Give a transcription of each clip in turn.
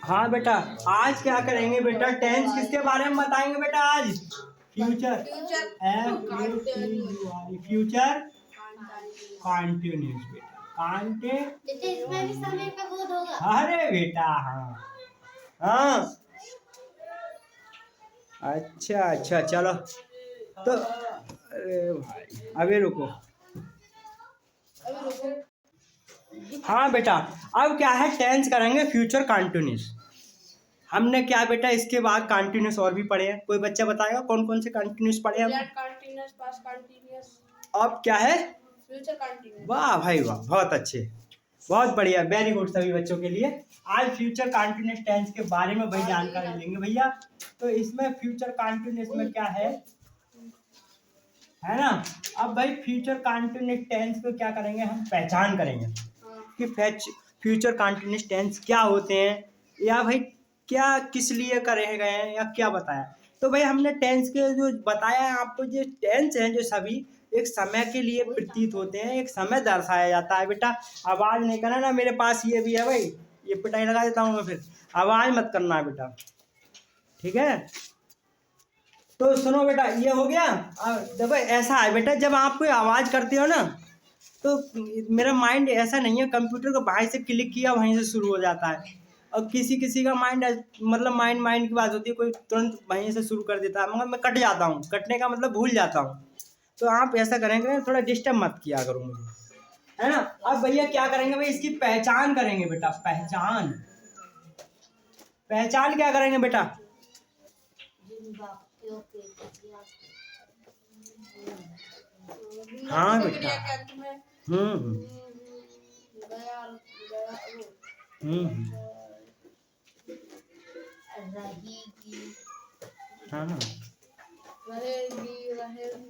हाँ बेटा, आज क्या करेंगे बेटा? टेंस किसके बारे में बताएंगे बेटा आज? फ्यूचर, FUTUR, फ्यूचर कॉन्टिन्यूस बेटा, इसमें भी समय का बोध होगा। अरे बेटा हाँ हाँ, अच्छा चलो तो अरे भाई अभी रुको। हाँ बेटा, अब क्या है, टेंस करेंगे फ्यूचर कंटिन्यूस। हमने क्या बेटा इसके बाद कंटिन्यूस और भी पढ़े हैं? कोई बच्चा बताएगा कौन कौन से कंटिन्यूस पढ़े हैं? कंटिन्यूअस, पास्ट कंटिन्यूअस, अब क्या है? Future continuous. वाह भाई वाह, बहुत अच्छे, बहुत बढ़िया, वेरी गुड सभी बच्चों के लिए। आज फ्यूचर कंटिन्यूस टेंस के बारे में भाई जानकारी लेंगे भैया। तो इसमें फ्यूचर कंटिन्यूस में क्या है ना? अब भाई फ्यूचर कंटिन्यूस टेंस को क्या करेंगे, हम पहचान करेंगे कि फ्यूचर कंटिन्यूस टेंस क्या होते हैं, या भाई क्या किस लिए करे गए हैं, या क्या बताया। तो भाई हमने टेंस के जो बताया है आपको, जो टेंस हैं जो सभी एक समय के लिए प्रतीत होते हैं, एक समय दर्शाया जाता है बेटा। आवाज नहीं करना ना, मेरे पास ये भी है भाई, ये पिटाई लगा देता हूँ मैं, फिर आवाज मत करना बेटा, ठीक है? तो सुनो बेटा, ये हो गया। देखो ऐसा है बेटा, जब आप कोई आवाज करते हो ना, तो मेरा माइंड ऐसा नहीं है कंप्यूटर को बाहर से क्लिक किया वहीं से शुरू हो जाता है। और किसी किसी का माइंड मतलब माइंड की बात होती है, कोई तुरंत वहीं से शुरू कर देता है, मगर मैं कट जाता हूँ, कटने का मतलब भूल जाता हूँ। तो आप ऐसा करेंगे, थोड़ा डिस्टर्ब मत किया करो मुझे, है ना? अब भैया क्या करेंगे भाई, इसकी पहचान करेंगे बेटा, पहचान। पहचान क्या करेंगे बेटा? हाँ बेटा, हाँ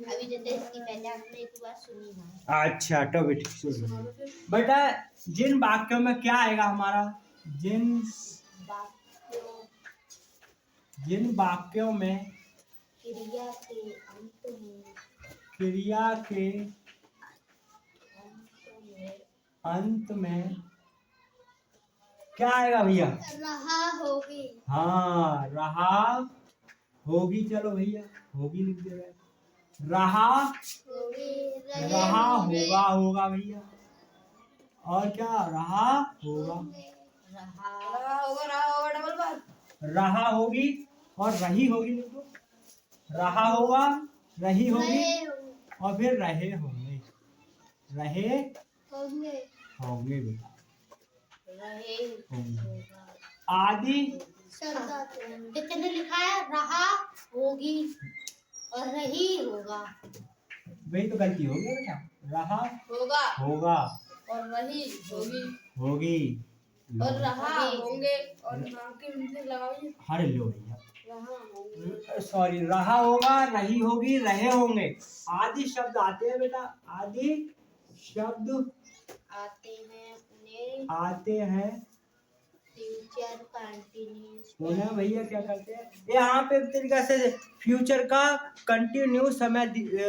अभी जैसे इसकी पहले आपने एक बात सुनी ना। अच्छा तो बेटा सुनो बेटा, जिन वाक्यों में क्या आएगा हमारा, जिन वाक्यों में क्रिया के अंत में क्या आएगा भैया? रहा होगी। हाँ रहा होगी, चलो भैया होगी लिख दे रहे, रहा रहा होगा, होगा भैया, और क्या रहा होगा, डबल बार, रहा होगी और रही होगी, लिख दो, रहा होगा, रही होगी, और फिर रहे होंगे, रहे होंगे बेटा, आदि कितने लिखा है? रहा होगी और रही होगा। वही तो गलती हो गई बेटा, रहा होगा होगा और रही होगी होगी, और रहा होंगे, और लगाओ हर लो भैया, रहा होंगे, सॉरी, रहा होगा, रही होगी, रहे होंगे। आदि शब्द आते हैं बेटा, आदि शब्द आते हैं फ्यूचर कंटिन्यूस। उन्हें भैया क्या करते हैं, यहाँ पे एक तरीका से फ्यूचर का कंटिन्यू समय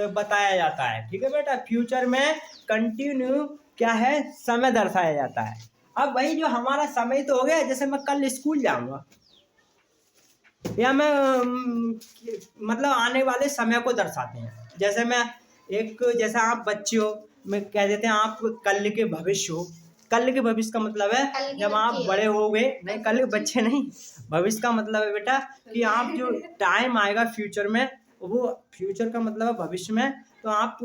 बताया जाता है, ठीक है बेटा? फ्यूचर में कंटिन्यू क्या है, समय दर्शाया जाता है। अब वही जो हमारा समय तो हो गया, जैसे मैं कल स्कूल जाऊंगा, या मैं मतलब आने वाले समय को दर्शाते हैं। जैसे मैं जैसा आप बच्चे हो, मैं कह देते हैं आप कल के भविष्य हो। कल के भविष्य का मतलब है जब आप बड़े हो गए, नहीं कल के बच्चे नहीं, भविष्य का मतलब है बेटा कि आप जो टाइम आएगा फ्यूचर में, वो फ्यूचर का मतलब है भविष्य में, तो आप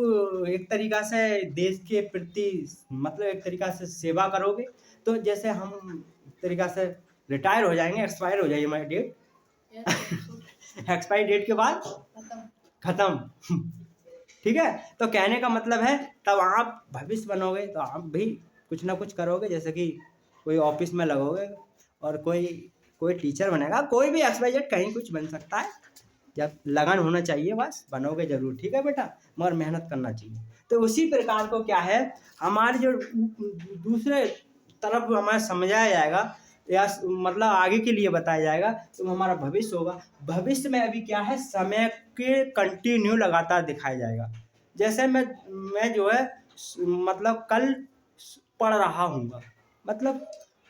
एक तरीका से देश के प्रति मतलब एक तरीका से सेवा करोगे। तो जैसे हम तरीका से रिटायर हो जाएंगे, एक्सपायर हो जाएगी हमारी डेट, एक्सपायरी डेट के बाद खत्म, ठीक है? तो कहने का मतलब है तब आप भविष्य बनोगे, तो आप भी कुछ ना कुछ करोगे, जैसे कि कोई ऑफिस में लगोगे, और कोई टीचर बनेगा, कोई भी XYZ कहीं कुछ बन सकता है, जब लगन होना चाहिए बस बनोगे जरूर, ठीक है बेटा? मगर मेहनत करना चाहिए। तो उसी प्रकार को क्या है, हमारे जो दूसरे तरफ हमें समझाया जाएगा, या मतलब आगे के लिए बताया जाएगा, तो हमारा भविष्य होगा। भविष्य में अभी क्या है, समय के कंटिन्यू लगातार दिखाया जाएगा। जैसे मैं जो है मतलब कल पढ़ रहा हूँगा, मतलब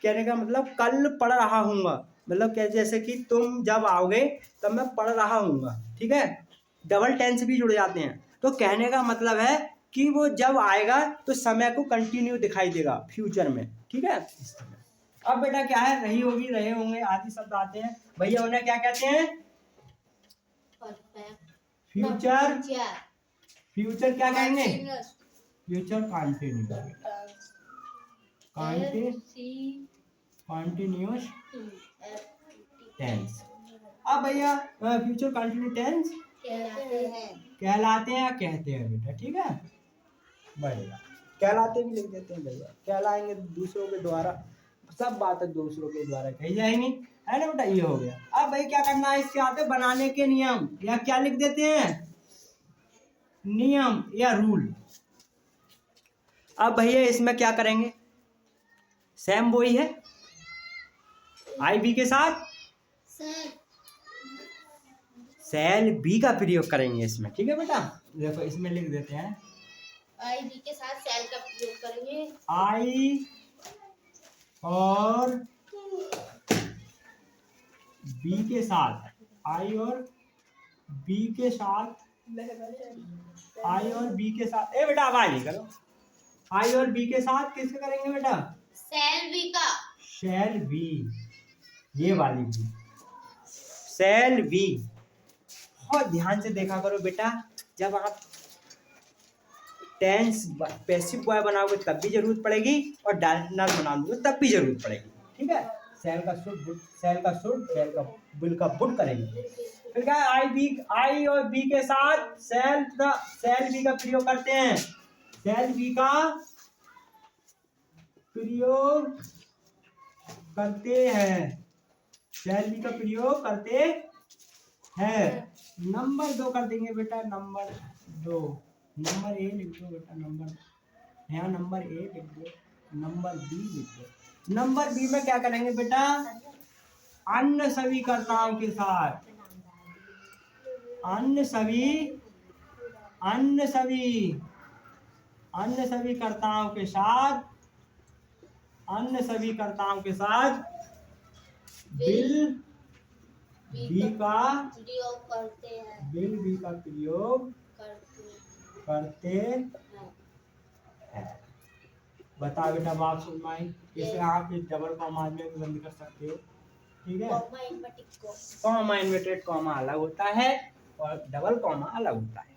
कहने का मतलब कल पढ़ रहा हूँगा, मतलब क्या, जैसे कि तुम जब आओगे तब मैं पढ़ रहा हूँगा, ठीक है। डबल टेंस भी जुड़ जाते हैं। तो कहने का मतलब है कि वो जब आएगा तो समय को कंटिन्यू दिखाई देगा फ्यूचर में, ठीक है। अब बेटा क्या है, रही होगी, रहे होंगे आदि शब्द आते हैं भैया, उन्हें क्या कहते हैं? Perfect future. फ्यूचर फ्यूचर क्या कहेंगे? Continuous future continuous. Continuous tense. अब भैया फ्यूचर कंटिन्यूस टेंस कहलाते हैं। कहलाते हैं या कहते हैं बेटा, ठीक है। बढ़िया, कहलाते भी लिख देते हैं भैया, कहलाएंगे दूसरों के द्वारा, सब बातें दूसरों के द्वारा कही जाएंगी, है ना बेटा। ये हो गया। अब भाई क्या करना है, इसके आते बनाने के नियम, या क्या लिख देते हैं? नियम या रूल। अब भैया इसमें क्या करेंगे, सेम वही है, आई बी के साथ सेल बी का प्रयोग करेंगे इसमें, ठीक है बेटा। देखो इसमें लिख देते हैं, आई बी के साथ सेल का प्रयोग करेंगे। आई और बी के साथ, आई और बी के साथ, आई और बी के साथ, ए बेटा आवाज नहीं करो। आई और बी के साथ किसके करेंगे बेटा? सेल बी का। सेल बी, ये वाली बी, सेल बी। बहुत ध्यान से देखा करो बेटा, जब आप टेंस पैसिव बॉय बनाओगे तब भी जरूरत पड़ेगी, और डायरेक्ट बनाओगे तब भी जरूरत पड़ेगी, ठीक है। सेल का शुड, सेल का शुड, सेल का बिल का बुड करेंगे। फिर क्या, आई और बी के साथ सेल बी का प्रयोग करते हैं, सेल बी का प्रयोग करते हैं, सेल बी का प्रयोग करते हैं। नंबर 2 कर देंगे बेटा, नंबर 2, नंबर ए लिख दो बेटा, नंबर यहाँ नंबर ए लिख दो, नंबर बी लिख दो। नंबर बी में क्या करेंगे बेटा? अन्य सभी कर्ताओं के साथ, अन्य सभी कर्ताओं के साथ, अन्य सभी कर्ताओं के साथ बिल बी का प्रयोग करते हैं। बिल बी का प्रयोग करते हैं। बता बेटा बात सुन माई, इसे आप इस डबल कॉमा में बंद कर सकते हो, ठीक है। कॉमा इन्वर्टेड कॉमा अलग होता है और डबल कॉमा अलग होता है।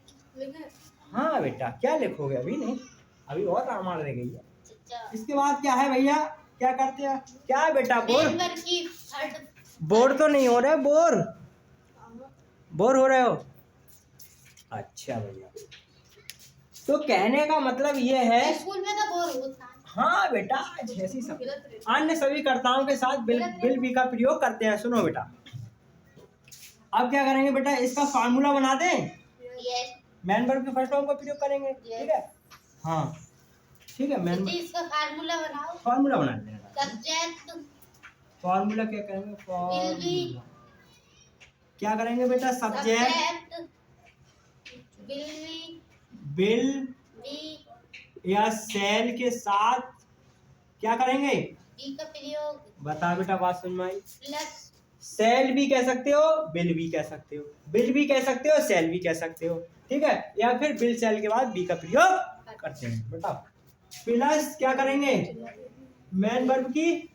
हाँ बेटा, क्या लिखोगे? अभी नहीं, अभी और रामायण रह गई है। इसके बाद क्या है भैया, क्या करते हैं? क्या है बेटा? बोर तो नहीं हो रहे, बोर हो रहे हो? अच्छा भैया, तो कहने का मतलब ये है, स्कूल में तो बोर होता है। हाँ बेटा, जैसी सब अन्य सभी कर्ताओं के साथ बिल बी का प्रयोग करते हैं। सुनो बेटा, अब क्या करेंगे बेटा, इसका फार्मूला बना दें। मैन वर्ब के फर्स्ट फॉर्म का प्रयोग करेंगे, ठीक है। हाँ ठीक है, मैन इसका फार्मूला बनाओ। फार्मूला बना लेंगे। सब्जेक्ट फार्मूला क्या करेंगे? फार्मूला क्या करेंगे बेटा? सब्जेक्ट बिल या सेल के साथ क्या करेंगे? बी का प्रयोग। बता बेटा, बात सुन माई। प्लस सेल भी कह सकते हो, बिल भी कह सकते हो, बिल भी कह सकते हो, सेल भी कह सकते हो, ठीक है। या फिर बिल सेल के बाद बी का प्रयोग करते हैं बेटा। प्लस क्या करेंगे? मेन वर्ब की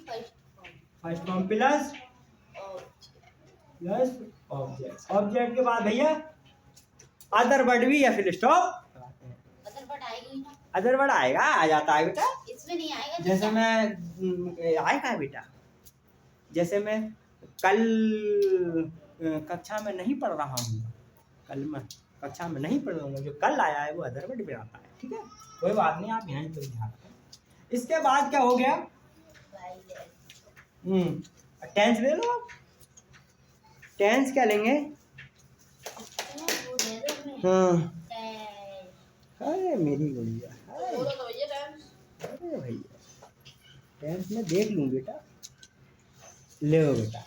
first form plus object. Object के बाद भैया अदर वर्ड भी या फिर स्टॉप। अदर वर्ड आएगा, आ जाता है बेटा, इसमें नहीं आएगा। जैसे मैं आएगा बेटा, जैसे मैं कल कक्षा में नहीं पढ़ रहा हूँ, कल मैं कक्षा में नहीं पढ़ूंगा, जो कल आया है वो अदर वर्ड में आता है, ठीक है। कोई बात नहीं, आप यहाँ पर ध्यान रखें। इसके बाद क्या हो गया? टेंस ले लो। टेंस क्या लेंगे? हाँ, अरे मेरी गुड़िया, अरे भैया टेंस में देख लूँ बेटा, ले लो बेटा।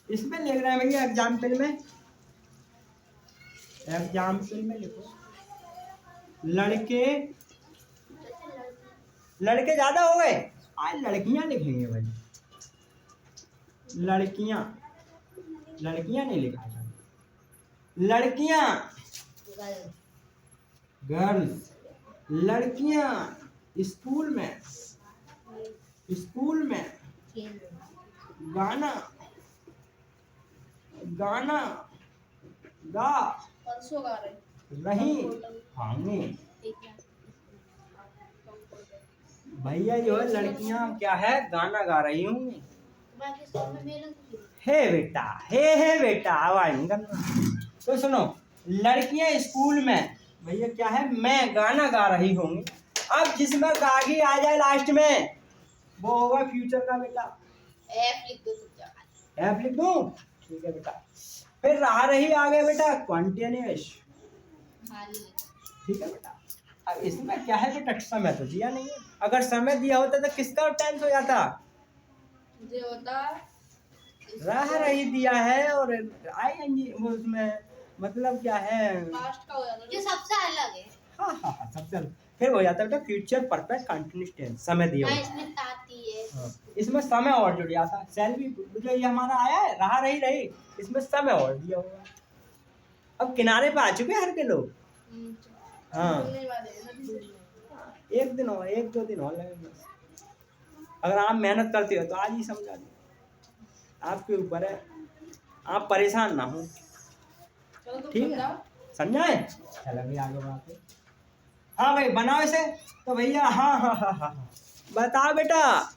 इसमें लिख रहे हैं भैया एग्जाम्पल में, लिखो लड़के ज्यादा हो गए। आज लड़कियां लिखेंगे भाई, लड़कियां, लड़कियां नहीं लिखा था, लड़कियां, गर्ल, गर्ल्स, लड़कियां स्कूल में, स्कूल में खेल, गाना, गाना गा परसों गा रहे रही होंगी। ठीक है। भैया जो है लड़कियां क्या है गाना गा रही होंगी। बाकी सब में मेरे को हे बेटा, हे बेटा, आवाज नहीं करना। तो सुनो, लड़कियां स्कूल में भैया क्या है, मैं गाना गा रही होंगी। अब जिसमें गागी आ जाए लास्ट में वो होगा फ्यूचर का बेटा। एफ लिख दो तुम। एफ लिख दूं? ठीक है बेटा। फिर रहा रही आगे बेटा कॉन्टिन्यूअस, खाली ठीक है बेटा। अब इसमें क्या है बेटा, समय तो दिया नहीं है। अगर समय दिया होता तो किसका टेंस हो जाता? ये होता रह रही दिया है और आएंगे वो उसमें मतलब क्या है, पास्ट का हो जाता जो सबसे अलग है। हाँ सबसे अलग। फिर हो जाता है बेटा फ्यूचर परफेक्ट कंटिन्यूअस टेंस, समय दिया हाँ, होता है। इसमें ताती है। हाँ, इसमें समय और जुड़ जाता है। सेल भी जो ये हमारा आया है रहा रही, इसमें समय और दिया होगा। अब किनारे पे आ चुके हैं हर के लोग। हाँ, बोलने वाले हैं ना। एक दिन और, एक दो दिन और लगेगा। अगर आप मेहनत करते हो तो आज ही समझा दो, आपके ऊपर है, आप परेशान ना हो। चलो तुम ठीक है, समझाओ। समझाए? चलो भाई आगे बढ़ाते। हाँ भाई बनाओ इसे। तो भैया हाँ, बताओ बेटा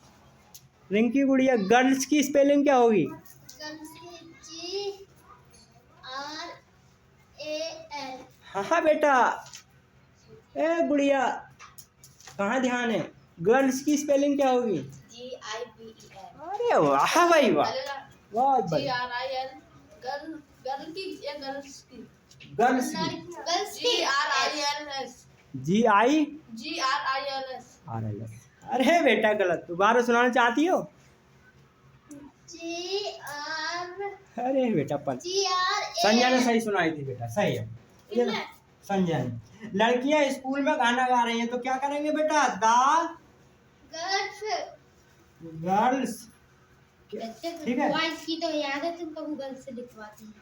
रिंकी गुड़िया, गर्ल्स की स्पेलिंग क्या होगी? GRAL। हाँ बेटा, ए गुड़िया कहाँ ध्यान है, गर्ल्स की स्पेलिंग क्या होगी? GIBEL। अरे वाह भाई वाह, बहुत बढ़िया। GRIL गर्ल, गर्ल की या गर्ल्स की? गर्ल्स की, गर्ल्स की GRILS GIRLS। GRILS। अरे बेटा गलत, दोबारा सुनाना चाहती हो? अरे बेटा पर संजय ने सही सुनाई थी बेटा, सही है। ये ना, संजय ने। लड़कियां स्कूल में गाना गा रही हैं तो क्या करेंगे बेटा? द गर्ल्स, ठीक है। बॉयज की तो याद है, तुमको गूगल से लिखवाती हूँ।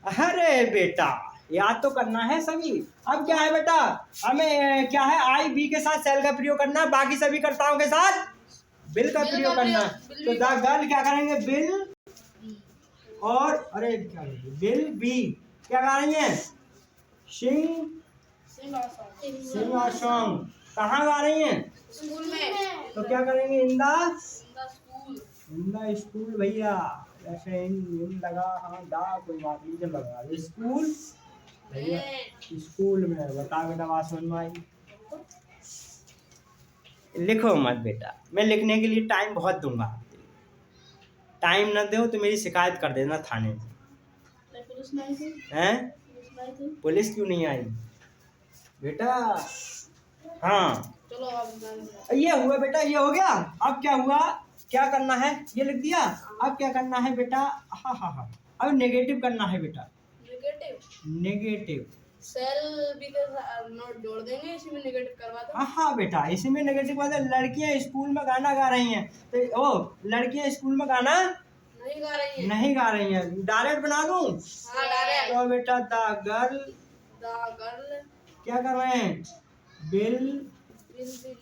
अरे बेटा याद तो करना है सभी। अब क्या है बेटा, हमें क्या है आई बी के साथ सेल का प्रयोग करना है, बाकी सभी कर्ताओं के साथ बिल का प्रयोग करना है। तो द गर्ल क्या करेंगे? बिल। और अरे क्या करेंगे? बिल बी क्या गा रही हैं? सिंग, सिंग और सॉन्ग। कहाँ गा रही हैं? स्कूल में। तो क्या करेंगे? इन the school. In the school भैया, ऐसे इन लगा, हाँ दा कोई बात नहीं, जब लगा स्कूल भैया, स्कूल में। बता बेटा बात समझ में आई? लिखो मत बेटा, मैं लिखने के लिए टाइम बहुत दूंगा। टाइम न दो तो मेरी शिकायत कर देना थाने में। पुलिस नहीं थी? हैं? पुलिस क्यों नहीं आई बेटा? हाँ चलो अब ये हुआ बेटा, ये हो गया। अब क्या हुआ, क्या करना है? ये लिख दिया। अब क्या करना है बेटा? हाँ, अब नेगेटिव करना है बेटा। नेगेटिव। नेगेटिव सेल भी के नोट जोड़ देंगे, इसी में नेगेटिव करवा दो। हाँ बेटा, इसी में नेगेटिव बात है। लड़कियां स्कूल में गाना गा रही हैं तो लड़कियां स्कूल में गाना नहीं गा रही है। नहीं गा रही हैं, डायरेक्ट बना दूं? हाँ डायरेक्ट। तो बेटा द गर्ल गर्ल क्या कर रहे हैं? बिल विल बी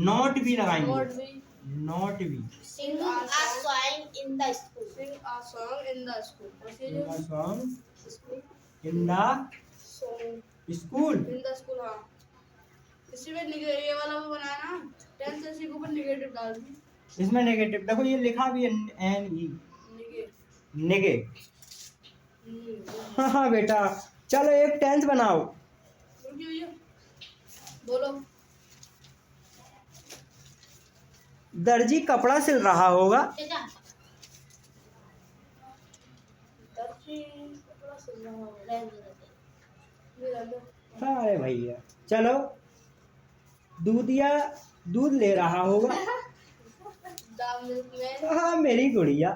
नॉट भी लगाएंगे, नोट बी नॉट भी Sing a song in the school। Sing a song in the school. Song in the song school. In the school. हाँ, इसी में ये वाला वो बनाना, 10 से ऊपर नेगेटिव डाल दी। इसमें नेगेटिव देखो, ये लिखा भी है एन ई, नेगे। हाँ बेटा, चलो एक टेंस बनाओ। बोलो। दर्जी कपड़ा सिल रहा होगा। दर्जी कपड़ा सिल रहा होगा। अरे भैया चलो, दूध ले रहा होगा। The milkman. हाँ मेरी गुड़िया,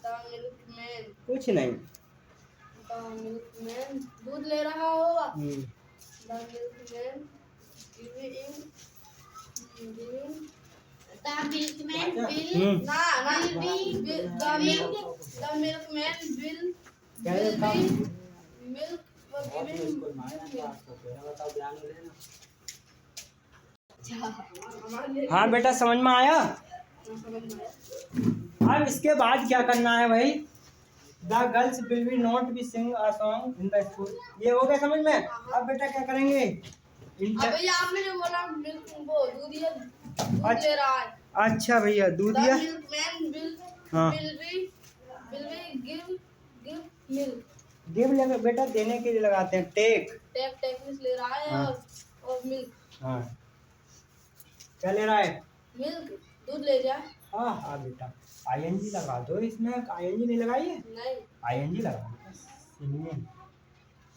द मिल्कमैन। कुछ नहीं। द मिल्कमैन दूध ले रहा होगा। हम्म, द मिल्कमैन गिविंग milkman ना ना will be the milkman will be milk हाँ बेटा समझ में आया। अब इसके बाद क्या करना है भाई, the girls will be not be sing a song in the school. ये हो गया समझ में। अब बेटा क्या करेंगे, भैया आपने जो बोला मिल्क वो दूध ले रहा है। अच्छा भैया दूध दिया। मिल्कमैन हाँ will be give milk। Give लगे बेटा देने के लिए लगाते हैं, टेक। टेक ले रहा है हाँ। और मिल्क। हाँ क्या ले रहा है, मिल्क दूध ले जा। हाँ हाँ बेटा आईएनजी लगा दो इसमें, आईएनजी नहीं लगाई है, नहीं आईएनजी लगा दो।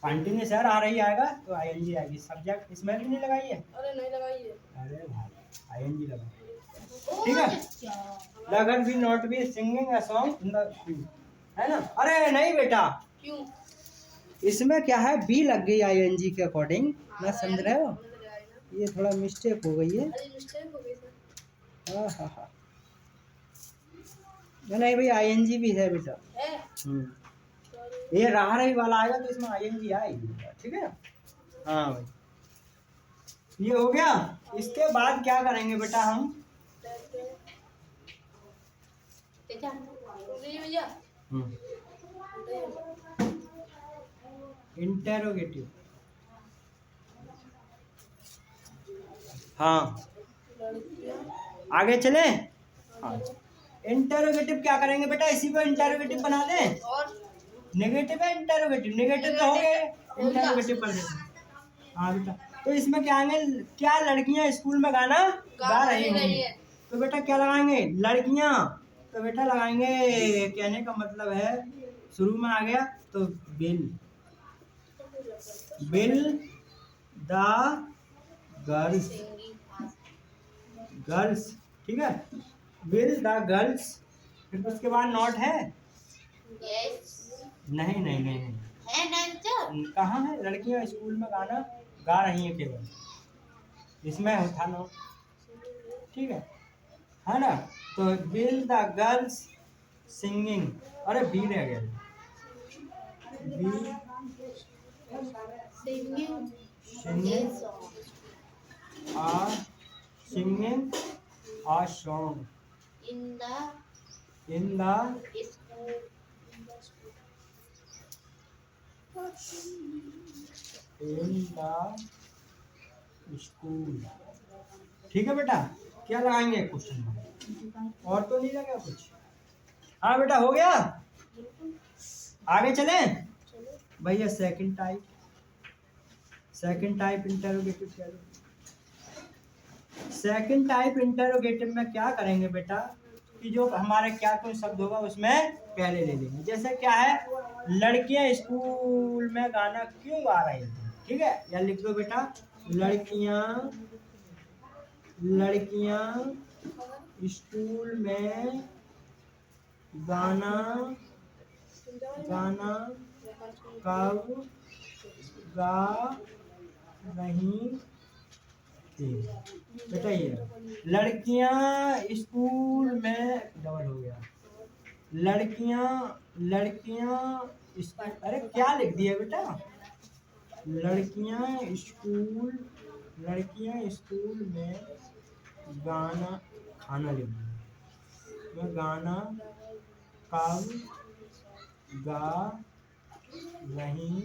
कंटिन्यूस यार आ रही आएगा तो आईएनजी आएगी, सब्जेक्ट इसमें भी नहीं लगाई है। अरे नहीं लगाई है। अरे भाई आईएनजी लगा, ठीक है। The girl will not be singing a song in the school, है ना। अरे नहीं बेटा क्यों, इसमें क्या है, बी लग गई आईएनजी के अकॉर्डिंग, मैं समझ रहे हो, ये थोड़ा मिस्टेक हो गई है। अरे मिस्टेक हो गई सर। हाँ हाँ हाँ नहीं भाई आईएनजी भी है बेटा। है ये रहा रही वाला आएगा तो इसमें आईएनजी आएगी, ठीक है। हाँ भाई ये हो गया। इसके बाद क्या करेंगे बेटा हम, भैया इंटेरोगेटिव। हाँ आगे चले। हाँ इंटेरोगेटिव क्या करेंगे बेटा, इसी को इंटेरोगेटिव बना दें। और नेगेटिव है इंटेरोगेटिव, नेगेटिव तो हो गए, इंटेरोगेटिव कर देते हैं। हाँ बेटा तो इसमें क्या आएंगे, क्या लड़कियां स्कूल में गाना गा रही होंगी, तो बेटा क्या लगाएंगे, लड़कियां। तो बेटा लगाएंगे, कहने का मतलब है शुरू में आ गया तो बिल द गर्ल्स, गर्ल्स ठीक है, विल द गर्ल्स। फिर उसके बाद नॉट है, नहीं नहीं नहीं नहीं कहाँ है, लड़कियां स्कूल में गाना गा रही हैं केवल, इसमें होता ना, ठीक है ना। तो विल द गर्ल्स सिंगिंग, अरे बी रह गया, be singing a song in in the school, ठीक है बेटा। क्या लगाएंगे क्वेश्चन में, और तो नहीं लगा कुछ। हाँ बेटा हो गया, आगे चले भैया। सेकंड टाइप इंटरोगेटिव क्या, सेकंड टाइप इंटरोगेटिव में क्या करेंगे बेटा, कि जो हमारे क्या कोई शब्द होगा उसमें पहले ले लेंगे। जैसे क्या है, लड़कियां स्कूल में गाना क्यों गा रही थी, ठीक है, या लिख दो बेटा, लड़कियां स्कूल में गाना कब गा रही थी। बेटा ये लड़कियां स्कूल में डबल हो गया, लड़कियां अरे क्या लिख दिया बेटा, लड़कियां स्कूल में गाना, खाना लिख दिया, गाना कब गा रही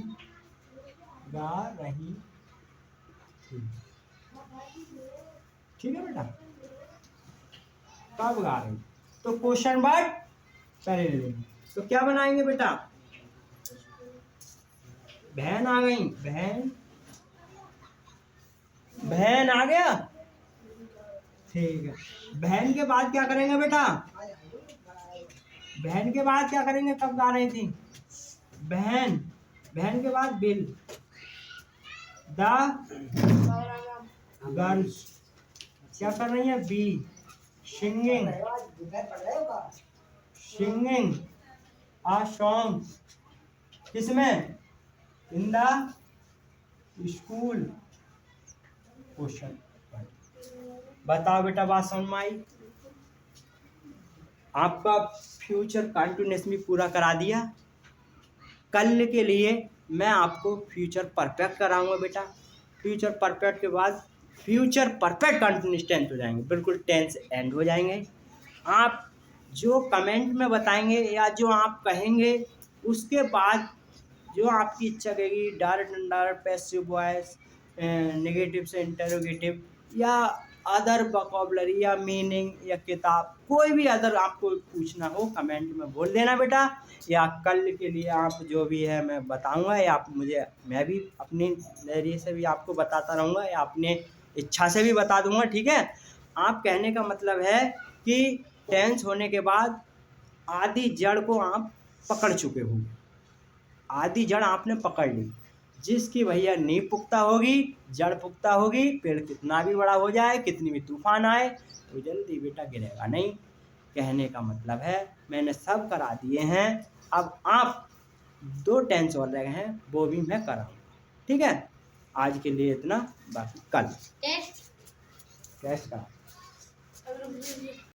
थी, ठीक है बेटा, कब गा रही। तो क्वेश्चन वर्ड पहले ले लेंगे, तो क्या बनाएंगे बेटा, बहन आ गई, बहन आ गया, ठीक है। बहन के बाद क्या करेंगे बेटा, बहन के बाद क्या करेंगे, कब गा रही थी, बहन के बाद बिल द गर्ल्स क्या कर रही है, बी सिंगिंग आ सॉन्ग, किसमें, इन द स्कूल। क्वेश्चन बताओ बेटा, बात समझ में आई। आपका फ्यूचर कंटिन्यूस भी पूरा करा दिया। कल के लिए मैं आपको फ्यूचर परफेक्ट कराऊंगा बेटा। फ्यूचर परफेक्ट के बाद फ्यूचर परफेक्ट कंटिन्यूस टेंस हो जाएंगे, बिल्कुल टेंस एंड हो जाएंगे। आप जो कमेंट में बताएंगे या जो आप कहेंगे उसके बाद जो आपकी इच्छा कहेगी, direct indirect, passive voice, negative से इंटरोगेटिव, या अदर वोकैबुलरी या मीनिंग या किताब, कोई भी अदर आपको पूछना हो कमेंट में बोल देना बेटा। या कल के लिए आप जो भी है मैं बताऊंगा, या आप मुझे, मैं भी अपने नज़रिए से भी आपको बताता रहूँगा या अपने इच्छा से भी बता दूंगा, ठीक है। आप कहने का मतलब है कि टेंस होने के बाद आदि जड़ को आप पकड़ चुके हो, आदि जड़ आपने पकड़ ली। जिसकी भैया नींव पुख्ता होगी, जड़ पुख्ता होगी, पेड़ कितना भी बड़ा हो जाए, कितनी भी तूफान आए, तो जल्दी बेटा गिरेगा नहीं। कहने का मतलब है मैंने सब करा दिए हैं, अब आप 2 टेंस और रह गए हैं, वो भी मैं कराऊँ, ठीक है। आज के लिए इतना, बाकी कल टेस्ट टेस्ट करा। अब रुक दीजिए।